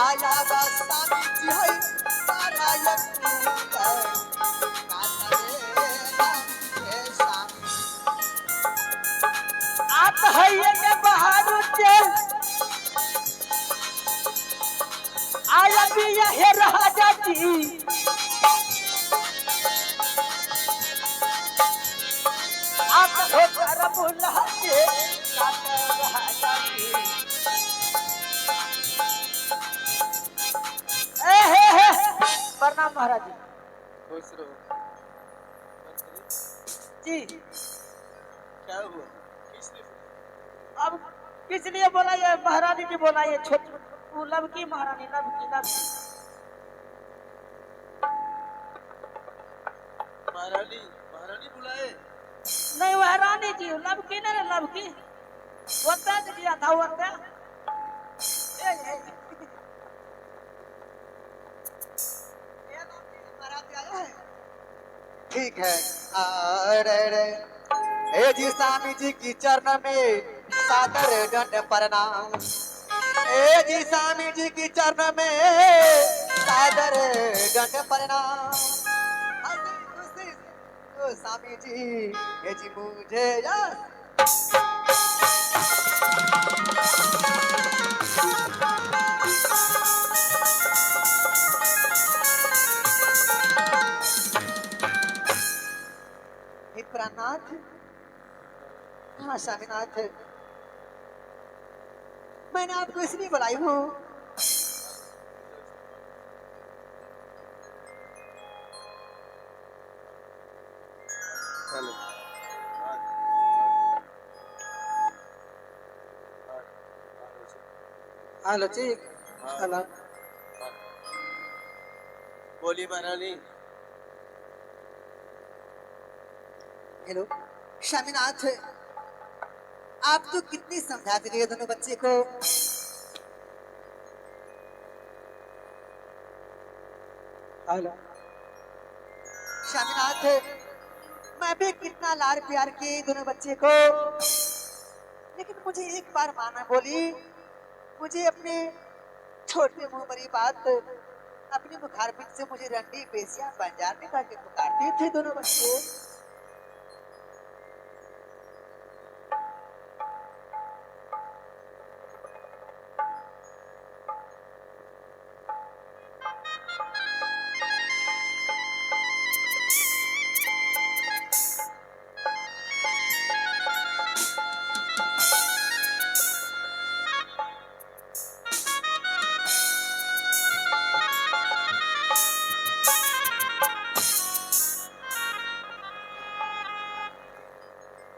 आया बस स्वामी जी होई नारायण आप है ये बाहर से आया भी ये राजा जी आप हो कर बुलाते राजा जी प्रणाम महाराज जी खुश रहो। जी क्या हुआ? किसने अब किस लिए बोला ये महारानी जी बोला ये छोट वो लब की महारानी लब की महारानी महारानी बुलाए? नहीं वह रानी जी लब की नहीं लब की वत्ता दिया था वत्ता ठीक है अरे रे हे जी स्वामी जी की चरण में सादर दंड प्रणाम हे जी स्वामी जी की चरण में सादर दंड प्रणाम स्वामी जी हे जी मुझे प्राणनाथ हाँ स्वामीनाथ मैंने आपको इसलिए बुलाई हूँ हेलो हेलो ठीक हेलो बोली महारानी। हेलो स्वामीनाथ आप तो कितनी समझाते थे दोनों बच्चे को हेलो स्वामीनाथ मैं भी कितना लाड़ प्यार किए दोनों बच्चे को लेकिन मुझे एक बार माना बोली मुझे अपने छोटे मुंह भरी बात अपनी मुखारबिन से मुझे रंडी पेशिया बंजार निकाल के पुकारते थे दोनों बच्चे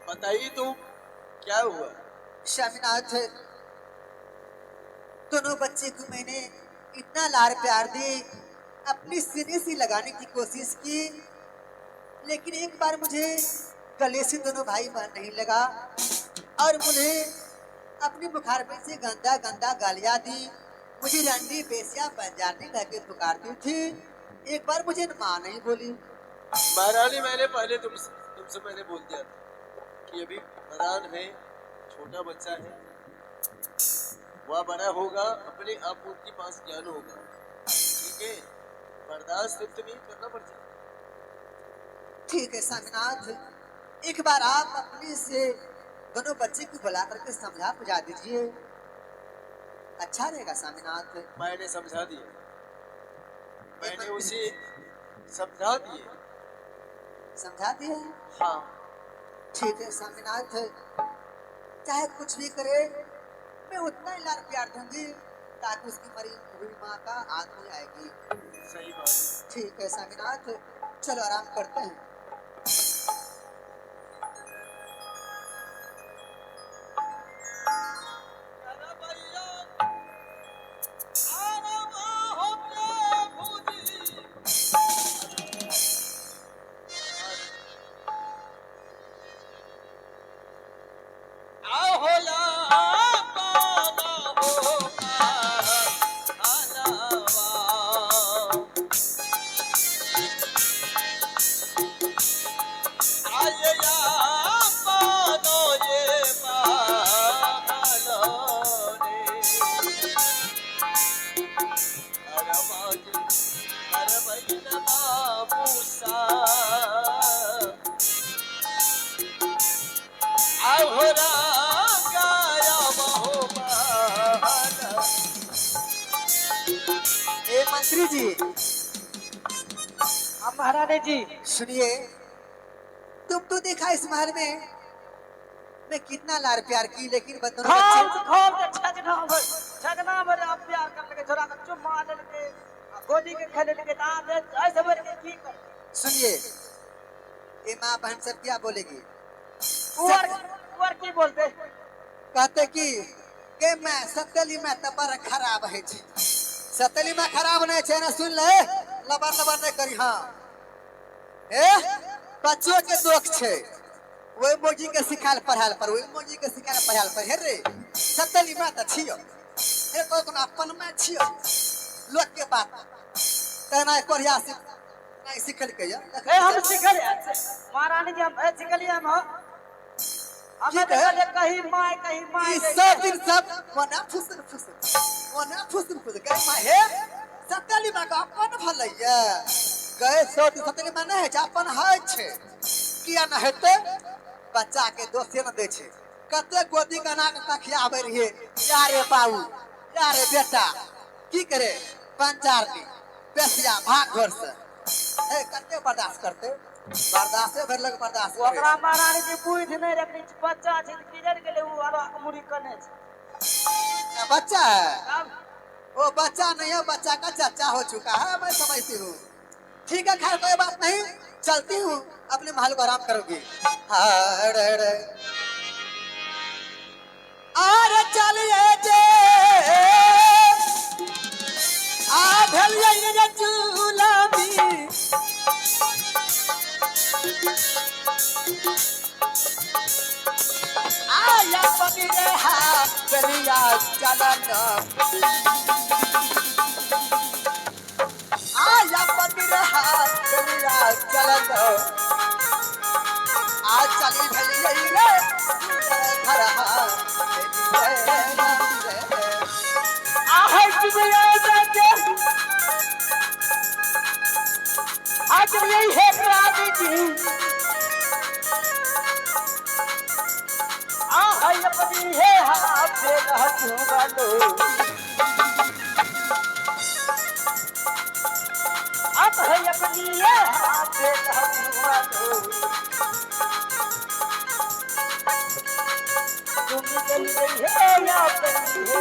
बताइए तो क्या हुआ? स्वामीनाथ दोनों बच्चे को मैंने इतना लाड़ प्यार दी अपनी सीने से लगाने की कोशिश की लेकिन एक बार मुझे गले से दोनों भाई मन नहीं लगा और मुझे अपनी बुखार में से गंदा गंदा गालियां दी मुझे रंडी बेसिया बंजारने करके पुकारती थी एक बार मुझे माँ नहीं बोली महारानी मैंने पहले तुमसे मैंने बोल दिया था कि अभी नादान है, छोटा बच्चा है, वह बड़ा होगा अपने आप उसके पास ज्ञान होगा, ठीक है, बर्दाश्त सिर्फ नहीं करना पड़ जाएगा। ठीक है स्वामीनाथ एक बार आप अपने से दोनों बच्चे को बुला करके समझा बुझा दीजिए अच्छा रहेगा स्वामीनाथ मैंने समझा दिया, मैंने उसे समझा दिए। समझा दिया हाँ ठीक है स्वामीनाथ चाहे कुछ भी करे मैं उतना ही लाड़ प्यार दूंगी ताकि उसकी मरी हुई माँ का आंख में आएगी। सही बात। ठीक है स्वामीनाथ चलो आराम करते हैं। दरवाजे करवैन बाबू सा आहोरा गाया महो बहाना। ए मंत्री जी अब महारानी जी सुनिए, तुम तो देखा इस महल में मैं कितना लाड़ प्यार की, लेकिन बंदों ने खोल बच्चे खोल के छगना भर आप प्यार कर लगे छोरा का चुम्मा ले लगे गोदी के खेले लगे दांत ऐसे भर के की कर सुनिए, ये माँ बहन सब क्या बोलेगी? ऊपर की बोलते कहते कि मैं सतली में तबर खराब है छी। सतली में खराब नहीं छे ना, सुन ले, लबर लबर नहीं करी। हाँ ए बच्चों के दोख छे, वही मोजी के सिखाल पढ़ाल पर, वही मोजी के सिखाल पढ़ाल पर। हे रे सतली में त छियो, हे तो कोन अपन में छियो, लोग के बात तना कोरिया से नहीं सिखल के या ए हम सिखल महारानी जी हम सिखलिए हम हमें ठीक है। कहीं माय इस सब दिन सब मना फुसन गए माँ हे सतली माँ का अपन भलैया गए सो दिन सतली माँ नहीं है अपन है छे, किया न हेते बच्चा के दोस्ते न दे छे। कते गोदी गना के तखिया आवे रहिए, यारे बाबू यारे बेटा की करे, पंचार दी पेसिया भाग घर से ए कते बर्दाश्त करते, बर्दाश्त भर लग बर्दाश्त करे। ओकरा महारानी जी बुझ नहीं रखनी बच्चा छै किधर गेले वो आरो मुड़ी कने छै बच्चा है अब वो बच्चा नहीं है, बच्चा का चचा हो चुका है, मैं समझती हूँ। ठीक है खैर कोई बात नहीं, चलती हूँ, अपने महल को आराम करोगी। अरे चलिए जे आ भलिए ये चूल्हा भी आया पति रे हाथ गलिया चलन आया पति रे हाथ गलिया चलन आज चली भलिए रे घर आहे जुबिया जाके आज यही है रानी जी आहे अपनी है हाथ से रहतू बालो अब है अपनी है हाथ से रहतू बालो तुम चल गई है या बनी है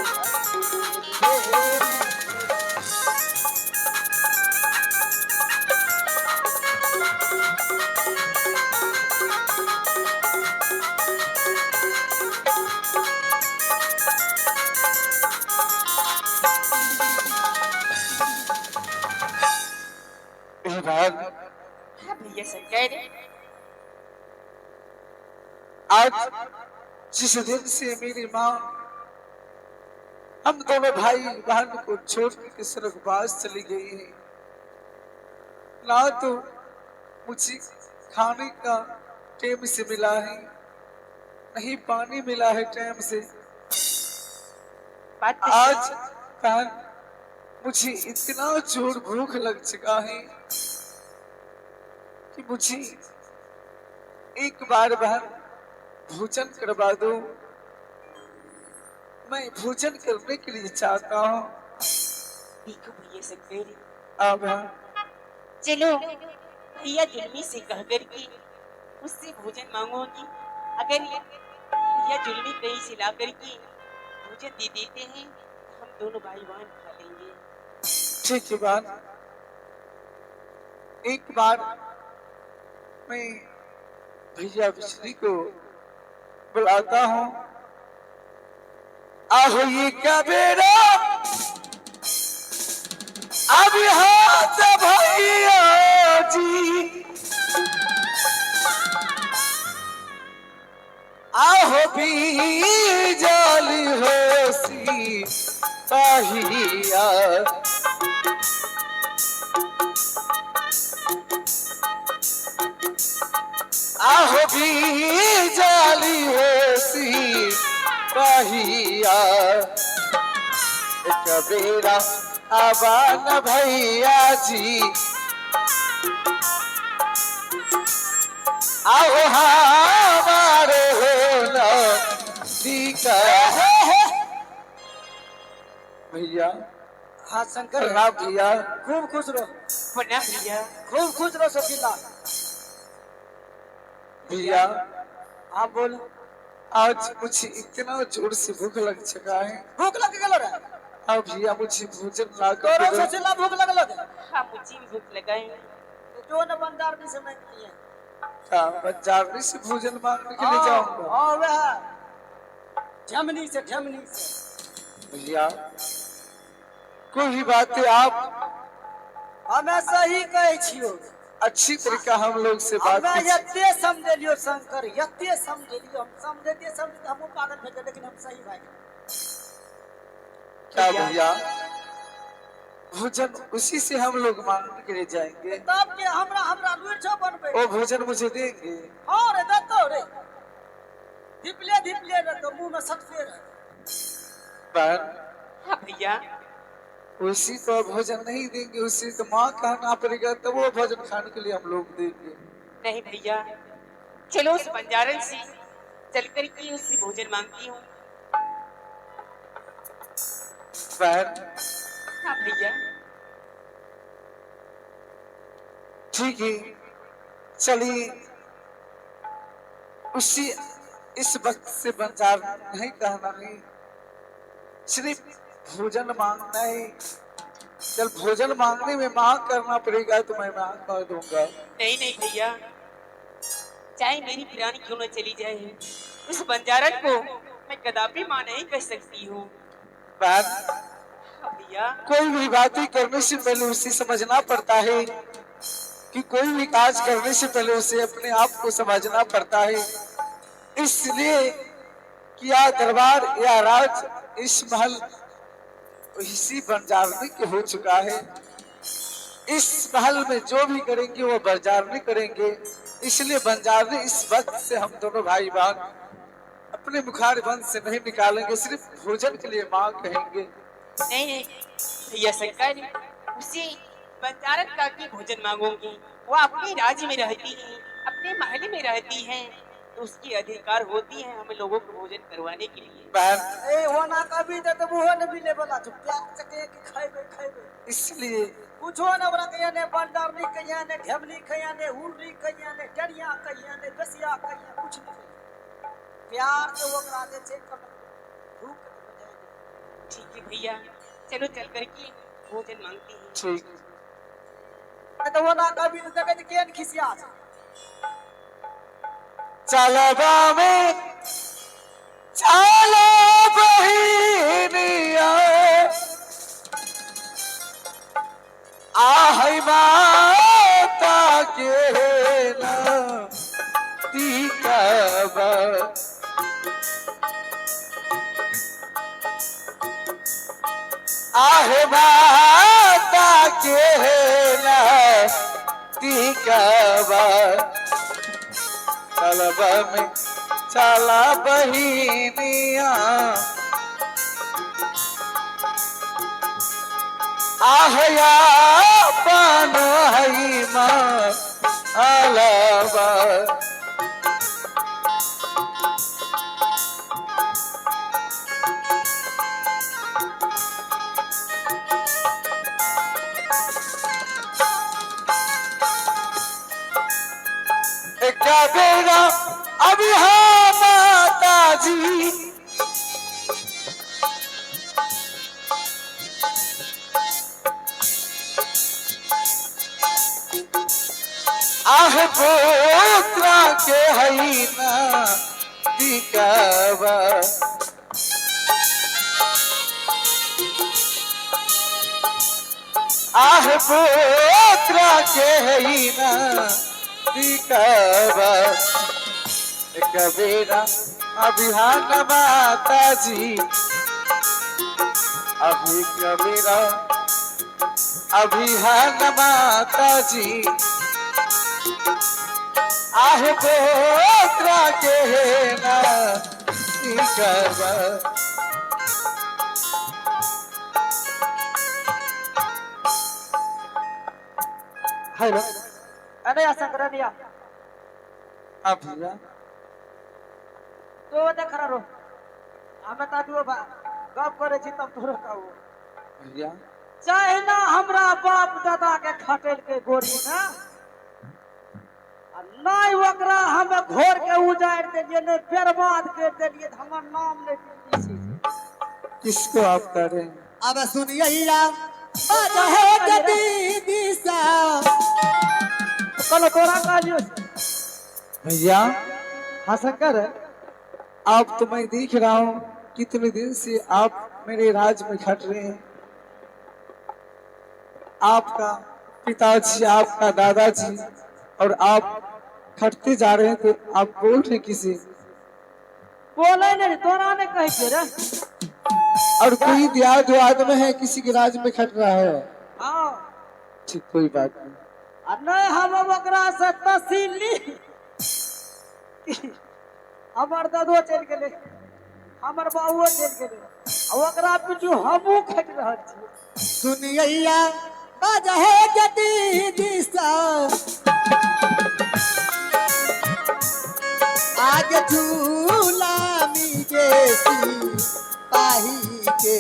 भैया संजय रे आज जिस दिन से मेरी माँ हम दोनों भाई बहन को छोड़ के स्वर्गवास चली गई है, ना तो मुझे खाने का टाइम से मिला है, नहीं पानी मिला है टाइम से। आज बहन मुझे इतना जोर भूख लग चुका है कि मुझे एक बार बहन भोजन करवा दो, मैं भोजन करने के लिए चाहता हूँ। देखो भैया संजय रे अब चलो भैया जुल्मी से कह कर के उससे भोजन मांगोगी, अगर ये भैया जुल्मी कहीं से ला कर के भोजन दे देते हैं हम दोनों भाई बहन खा लेंगे। ठीक है बात, एक बार मैं भैया बिजली को बुलाता हूँ। आहो ये क्या बेड़ा अब यहाँ से भैया जी, आहो भी जाली हो सी पाहिया, आहो भी जाली हो सी पाहिया, एक बेरा आबान भैया जी आओ हमारे हो टीका भैया। हाँ शंकर हाँ भैया, खूब खुश रहो, प्रणाम भैया। खूब खुश रहो शकीला। भैया हाँ बोल। आज मुझे इतना जोर से भूख लग चुका है। भूख लग गलो रे? अब भैया मुझे भोजन ला तोरो से कर चिल्ला भूख लगलो रे? हाँ मुझे भी भूख लगा है। जो न बंदार भी समय किए। बंजारनी से भोजन मांगने के लिए जाऊंगा। हाँ वह झमनी से भैया कोई बात है, आप हमें सही कहे छियो। अच्छी तरीका हम लोग से बात हमें कीजिए। यत्ते समझ लियो शंकर, यत्ते समझ लियो। हम समझते हम पागल भेजे, लेकिन हम सही भाई। क्या भैया भोजन उसी से हम लोग मांगने के लिए जाएंगे। तब के हमरा लुर छो बनबे। वो भोजन मुझे देंगे। हां रे दत्तो रे। धिपले रे तो मुंह में सटके रे। बहन हाँ भैया। उसी को भोजन नहीं देंगे, उसी को माँ कहना पड़ेगा तो वो भोजन खाने के लिए हम लोग देंगे। नहीं भैया, चलो उस बंजारन से चल कर के उससे भोजन मांगती हूँ। बहन हाँ भैया। ठीक है चलिए, उसी इस वक्त से बंजार नहीं कहना है, सिर्फ भोजन मांगना है। चल भोजन मांगने में मांग करना पड़ेगा तो मैं मांग कर दूंगा। नहीं नहीं भैया, चाहे मेरी पिरानी क्यों न चली जाए, उस बंजारन को मैं कदापि मां नहीं कह सकती हूँ। बहन हाँ भैया। कोई भी बातें करने से पहले उसे समझना पड़ता है कि कोई भी काज करने से पहले उसे अपने आप को समझना पड़ता है। इसलिए कि यह दरबार या राज इस महल इसी बंजारनी के हो चुका है। इस महल में जो भी करेंगे वो बंजारनी करेंगे। इसलिए बंजारनी इस वक्त से हम दोनों भाई बहन अपने मुखार बंद से नहीं निकालेंगे, सिर्फ भोजन के लिए मां कहेंगे। नहीं नहीं भैया शंकर, उसी बंजारन का की भोजन मांगूंगी। वो अपने राज्य में रहती है, अपने महल में रहती है, तो उसकी अधिकार होती है हम लोगों को भोजन करवाने के लिए। बहन ए होना कभी तो वो न मिले वाला जो प्यार चके कि खाइबे इसलिए कुछो न ओरा कहिया ने बंडारनी कहिया ने ढेमनी कहिया ने हुर्री कहिया ने डरिया कहिया ने बसिया कहिया, कुछ नहीं। प्यार से वो करा दे छे कब भूख बजाए। ठीक है भैया, चलो चल करके भोजन मांगती हूँ। ठीक तो वो ना कभी तो जगह केन खिसिया छे। चलबा में चलो बहिनिया आहै माता के नाम टीकाबा आहै माता के नाम टीकाबा चलबा में चला बहिनिया आहया पान हई माँ अलबा एक बेरा अभी हाँ माता जी आह पोत्रा के हई ना दिकावा आह पोत्रा के हई ना दिकावा कबीरा अभिहान माता जी अभी कबीरा अभिहान माता जी आहे पोत्रा के ना दिकावा हेलो अरे या शंकरनिया आप भैया तो देख रहा रो हमें ता दुओ गप करे छी तब तोरो कहू भैया चाहे ना हमरा बाप दादा के खटेल के गोरी ना आ नहीं ओकरा हमें घोर के उजाड़ देलिए ने बर्बाद कर देलिए त हमर नाम नहीं पीती छी किसको आप कह रहे हैं? अब सुनिए बात है जदी दिशा कल तोरा कहलियो भैया हाँ शंकर आप तो मैं देख रहा हूँ कितने दिन से आप मेरे राज में खट रहे हैं। आपका पिताजी आपका दादाजी और आप खटते जा रहे हैं तो आप बोल रहे किसी बोले नहीं तोरा ने कह के रे और कोई देहात वाद में है किसी के राज में खट रहा है। हाँ ठीक कोई बात नहीं। आ नहीं हम ओकरा से तहसील ली हमर दादो चल गेले हमर बाबुओ चल गेले आ ओकरा पीछू हमहू खट रहल छी सुनिए बात है जदी दिशा आज झूला मीगे पाही के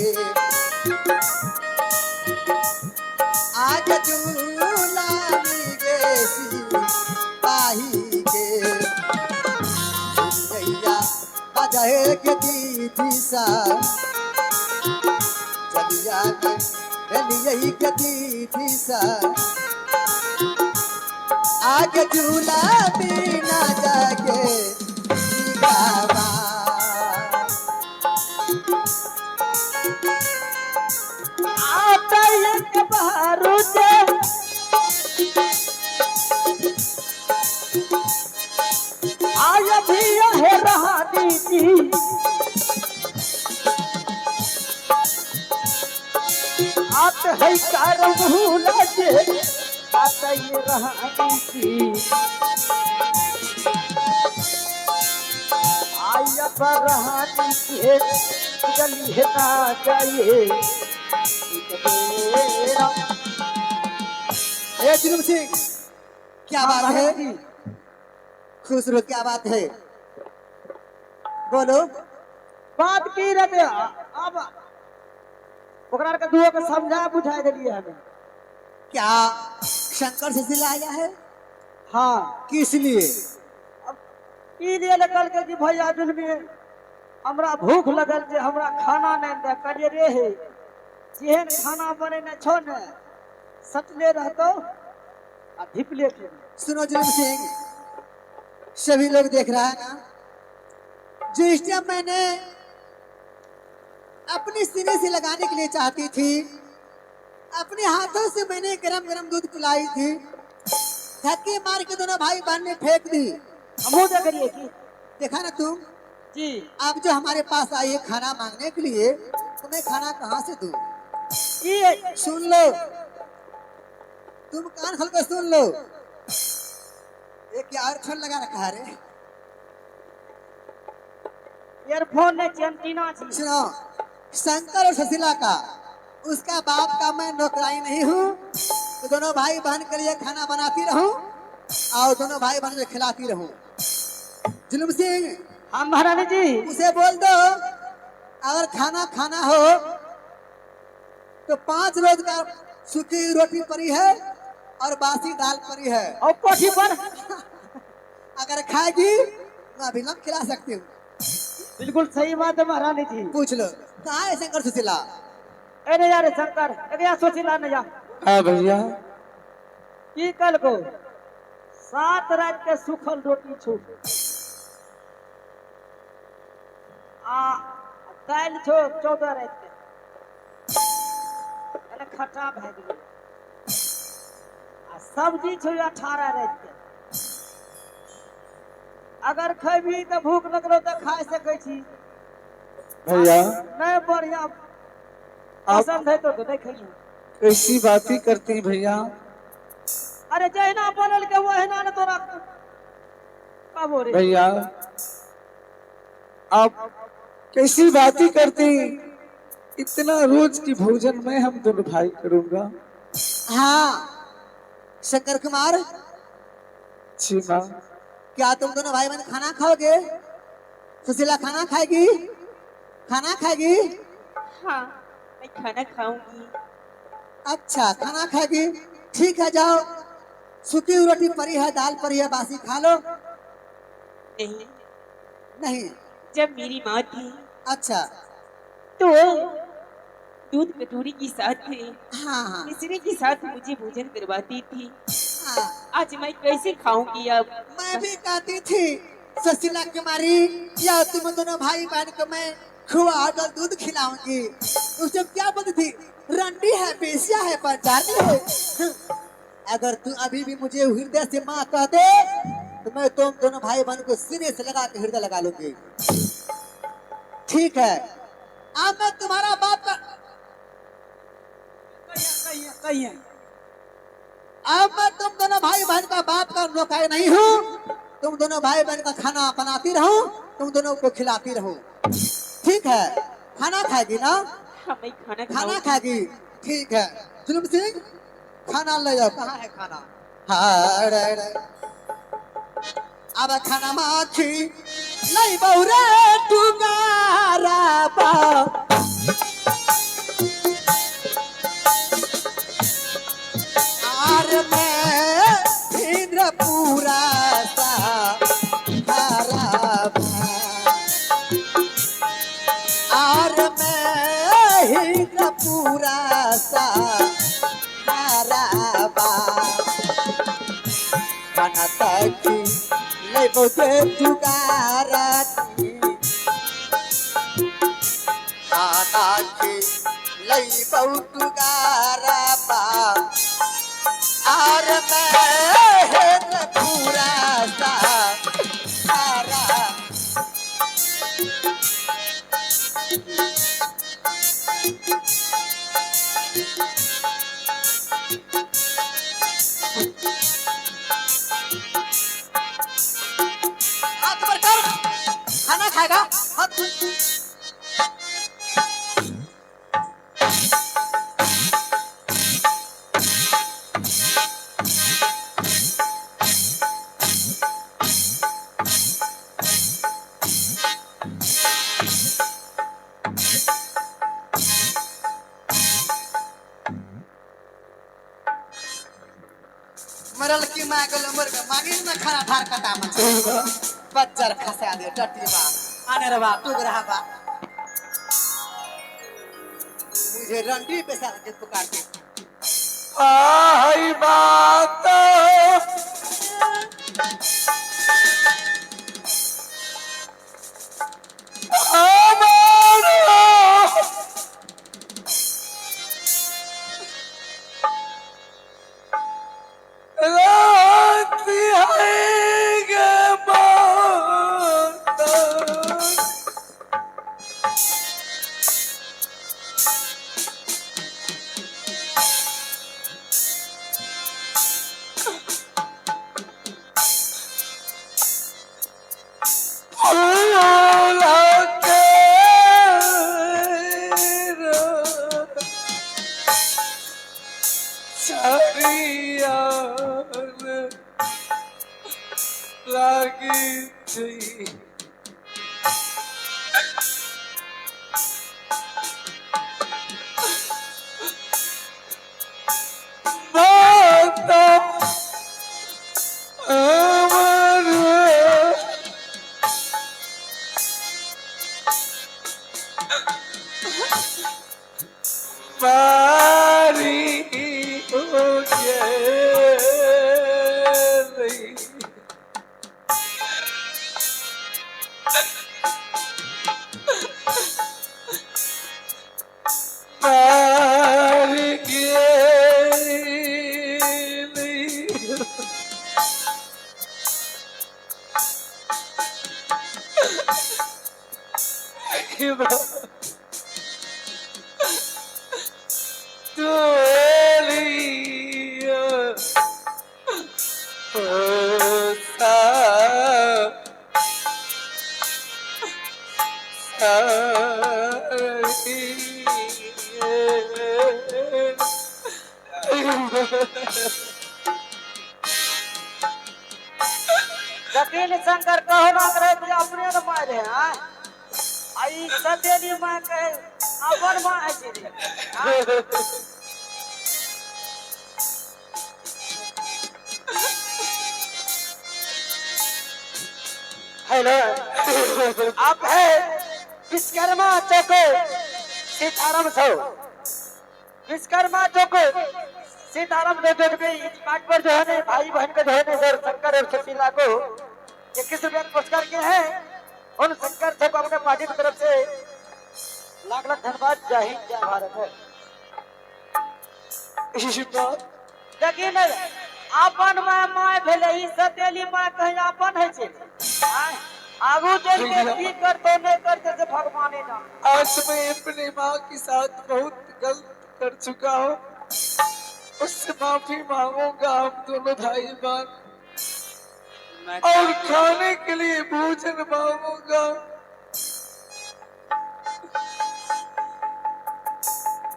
आज झूला मीगे पाही के सुनिया बात है जदी दिशा चलिया के यही गति दिशा आज झूला बिना जाके गावा आता एक बहारू से आज भी है रहानी जी आत है कार भूला जे आता ये रहानी की आया पर रहानी के गली है ना जाइए ए जुलूम सिंह क्या बात है खुश रहो क्या बात है बोलो बात की रहते अब ओकरा के दुओ के समझा बुझा देलिए हमें क्या शंकर से सिलाया है हाँ किस लिए अब ई लिए निकल के कि भैया जुलमी हमरा भूख लगल जे हमरा खाना नहीं दे करिए रे हे जेहन खाना बने न छो न सटले रहतो आ धिपले के सुनो जुलूम सिंह सभी लोग देख रहा है ना जिस टाइम मैंने अपने सीने से लगाने के लिए चाहती थी अपने हाथों से मैंने गरम गरम दूध पिलाई थी धक्के मार के दोनों भाई बहन ने फेंक दी हमहू दे करिए की देखा ना तुम जी अब जो हमारे पास आई है खाना मांगने के लिए तो मैं खाना कहाँ से दूं ई सुन लो तुम कान खोल कर सुन लो ये क्या ईयरफोन लगा रखा है रे ईयरफोन ने चैंटिना छी सुनो शंकर और सुशीला का उसका बाप का मैं नौकरानी नहीं हूँ तो दोनों भाई बहन के लिए खाना बनाती रहूं और दोनों भाई बहन को खिलाती रहूं जुलूम सिंह हाँ महारानी जी उसे बोल दो अगर खाना खाना हो तो 5 रोज का सूखी रोटी पड़ी है और बासी दाल पड़ी है और कोठी पर अगर खाएगी मैं अभी लम खिला सकती हूँ बिल्कुल सही बात है महारानी जी पूछ लो कहाँ है शंकर सुशीला अरे यार शंकर अरे यार सोचिला न जा हाँ भैया की कल को 7 रात के सूखल रोटी छू आ दाल छो 14 रात के अरे खट्टा भए गेलै आ सब्जी छो 18 रात के अगर खैबी तो भूख लगलो तो खा सकै छी भैया नहीं बढ़िया पसंद है तो नहीं खाइए ऐसी बातें करती हैं भैया। अरे जहिना बनल के वहिना न तोरा पाबो रे भैया आप कैसी बातें करते हैं? इतना रोज की भोजन मैं हम दोनों भाई करूंगा। हाँ शंकर कुमार, जी माँ। क्या तुम दोनों भाई बहन खाना खाओगे? सुशीला खाना खाएगी? खाना खाएगी? हाँ, मैं खाना खाऊंगी। अच्छा, खाना खाएगी। ठीक है, जाओ। सूखी रोटी पड़ी है, दाल पड़ी है, बासी खा लो। नहीं, नहीं? जब मेरी माँ थी अच्छा। तो दूध कटोरी के साथ हाँ हाँ मिश्री के साथ मुझे भोजन करवाती थी। हाँ। आज मैं कैसे खाऊंगी अब? मैं भी कहती थी सुशीला कुमारी, या तुम दोनों भाई बहन को मैं खुआ और दूध खिलाऊंगी। उसे क्या बोलती थी? रंडी है, बेसिया है, पंचानी है। अगर तू अभी भी मुझे हृदय से माँ कह दे तो मैं तुम दोनों भाई बहन को सीने से लगा के हृदय लगा लूंगी। ठीक है, अब मैं तुम्हारा बाप का कहिए कहिए। अब मैं तुम दोनों भाई बहन का बाप का नौकर नहीं हूँ। तुम दोनों भाई बहन का खाना बनाती रहो, तुम दोनों को खिलाती रहो। ठीक है? खाना खाएगी ना? हाँ, मैं खाना खाना खाऊंगी। खाएगी। ठीक है, जुलम सिंह, खाना ले जाओ। कहाँ है खाना? हाँ, अब खाना माखी नहीं बहुरे टुगारा बा। आर में इंद्र पूरा सा हरा बा। आर में इंद्र पूरा सा हरा बा। खाना ताकि ले बोझे टुगारा थी। खाना की लई बहुत गारा बा। आर मैं पूरा सा सारा। हाथ ऊपर कर, खाना खाएगा। हाथ मरल की माँ के लंबर में मांगी में खाना ढार का दाम बच्चर खसा दे टट्टी बा आने रे बा तू रहा बा। मुझे रंडी पे साथ के पुकारते। आई बात lagi थी माता अमर मारी हो गई जकीन शंकर कहो ना करे तो अपने न मारे हैं आई सतेली मां कहे अपन मां है जी हेलो आप है विश्वकर्मा चौको सीताराम सो विश्वकर्मा चौको सीताराम दो के इस पाठ पर जो है ना भाई बहन का जो है ना सर शंकर और सुशीला को 21 रुपया पुरस्कार किए हैं उन शंकर सर को अपने पार्टी की तरफ से लाख लाख धन्यवाद। जय हिंद जय भारत है लेकिन अपन माय भेले ई सतेली माय कहीं अपन है छे आगू चल के की करते नहीं करते से भगवान ही जाने। आज मैं अपनी माँ के साथ बहुत गलत कर चुका हूँ, उससे माफी मांगूंगा हम दोनों भाई बहन और खाने के लिए भोजन मांगूंगा।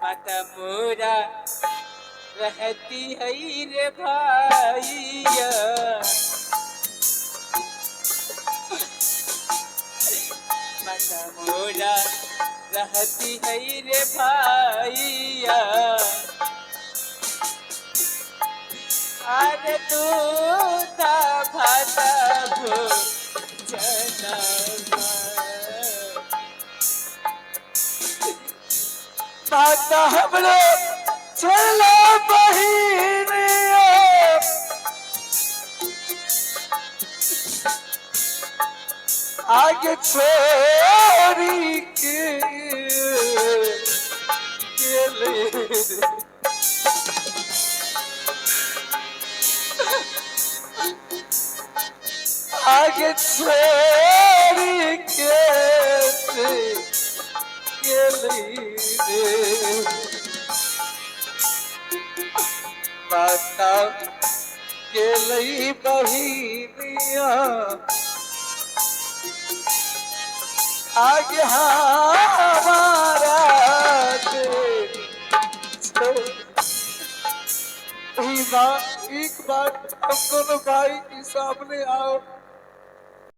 माता मोरा रहती है रे भाइया माता मोरा रहती है रे भाइया अरे तू था भाता भोजना माता हमरो चला बहिन आगे छोड़ी के ले आगे छोड़ी के ले माता के लई बहिनिया आगे हमारा एक बार हम दोनों भाई के सामने आओ।